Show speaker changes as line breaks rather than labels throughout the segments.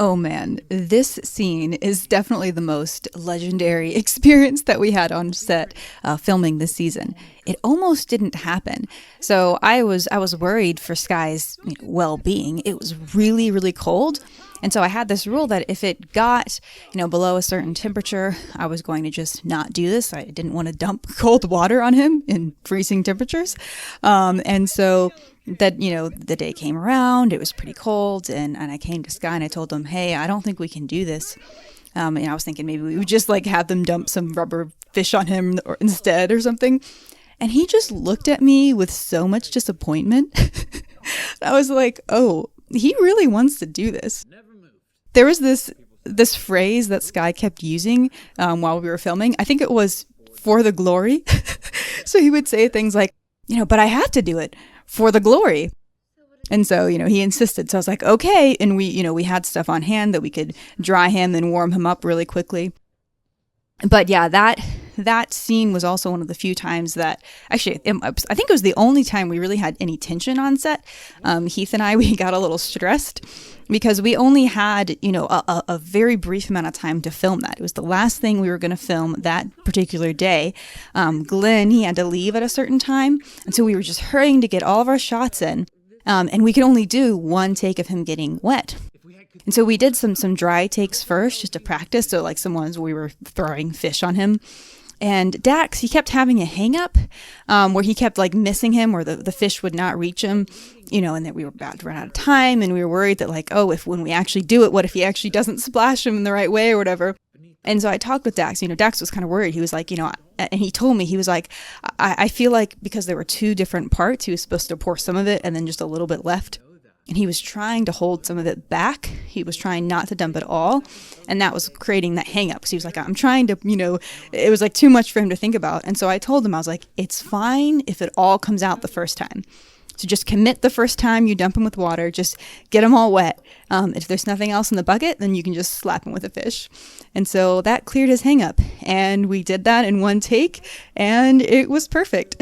Oh man, this scene is definitely the most legendary experience that we had on set filming this season. It almost didn't happen. So I was worried for Sky's well-being. It was really, really cold. And so I had this rule that if it got, below a certain temperature, I was going to just not do this. I didn't want to dump cold water on him in freezing temperatures. And so that, the day came around, it was pretty cold, and I came to Sky and I told him, hey, I don't think we can do this. And I was thinking maybe we would just have them dump some rubber fish on him instead or something. And he just looked at me with so much disappointment. I was like, oh, he really wants to do this. There was this phrase that Sky kept using while we were filming. I think it was for the glory. So he would say things like, but I have to do it for the glory. And so, he insisted. So I was like, okay. And we had stuff on hand that we could dry him and warm him up really quickly. But yeah, that scene was also one of the few times that, actually, I think it was the only time we really had any tension on set. Heath and I, we got a little stressed because we only had, a very brief amount of time to film that. It was the last thing we were going to film that particular day. Glenn, he had to leave at a certain time. And so we were just hurrying to get all of our shots in. And we could only do one take of him getting wet. And so we did some dry takes first just to practice. So some ones where we were throwing fish on him. And Dax, he kept having a hang up where he kept missing him, where the fish would not reach him, and that we were about to run out of time. And we were worried that if when we actually do it, what if he actually doesn't splash him in the right way or whatever. And so I talked with Dax. Dax was kind of worried. He was like, and he told me, he was like, I feel like because there were two different parts, he was supposed to pour some of it and then just a little bit left. And he was trying to hold some of it back. He was trying not to dump it all. And that was creating that hang up. So he was like, I'm trying to, it was too much for him to think about. And so I told him, I was like, it's fine if it all comes out the first time. So just commit the first time you dump him with water. Just get him all wet. If there's nothing else in the bucket, then you can just slap him with a fish. And so that cleared his hang up. And we did that in one take. And it was perfect.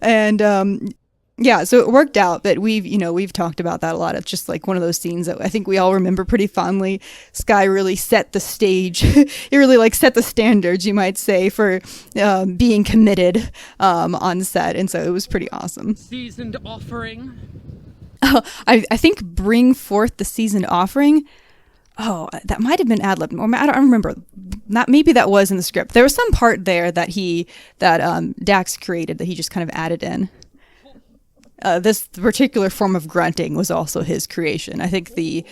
And, yeah, so it worked out, but we've talked about that a lot. It's just one of those scenes that I think we all remember pretty fondly. Sky really set the stage. He really set the standards, you might say, for being committed on set. And so it was pretty awesome.
Seasoned offering.
I think bring forth the seasoned offering. Oh, that might have been ad-libbed. I don't remember. Maybe that was in the script. There was some part there that Dax created that he just kind of added in. This particular form of grunting was also his creation. I think the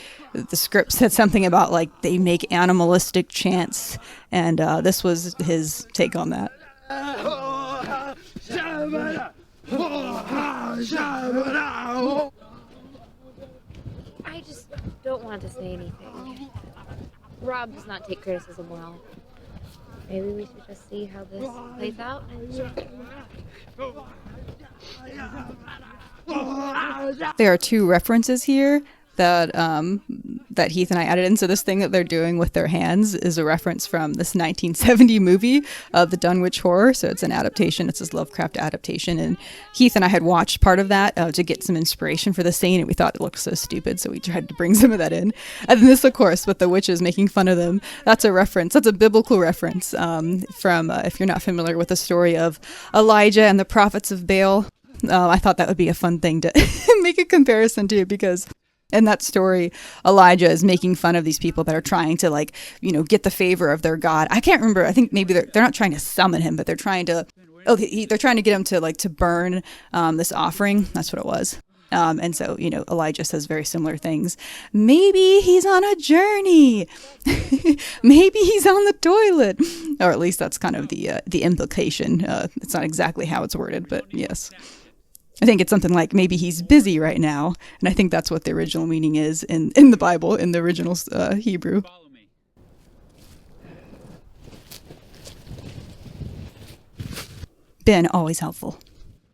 script said something about they make animalistic chants, and this was his take on that.
I just don't want to say anything. Rob does not take criticism well. Maybe we should just see how this plays out.
There are two references here that Heath and I added in. So this thing that they're doing with their hands is a reference from this 1970 movie, The Dunwich Horror. So it's an adaptation. It's this Lovecraft adaptation. And Heath and I had watched part of that to get some inspiration for the scene. And we thought it looked so stupid. So we tried to bring some of that in. And then this, of course, with the witches making fun of them. That's a reference. That's a biblical reference from, if you're not familiar with the story of Elijah and the prophets of Baal. I thought that would be a fun thing to make a comparison to, because in that story, Elijah is making fun of these people that are trying to get the favor of their God. I can't remember. I think maybe they're not trying to summon him, but they're trying to they're trying to get him to burn this offering. That's what it was. And so, Elijah says very similar things. Maybe he's on a journey. Maybe he's on the toilet. Or at least that's kind of the implication. It's not exactly how it's worded, but yes. I think it's something like maybe he's busy right now. And I think that's what the original meaning is in the Bible, in the original Hebrew. Ben, always helpful.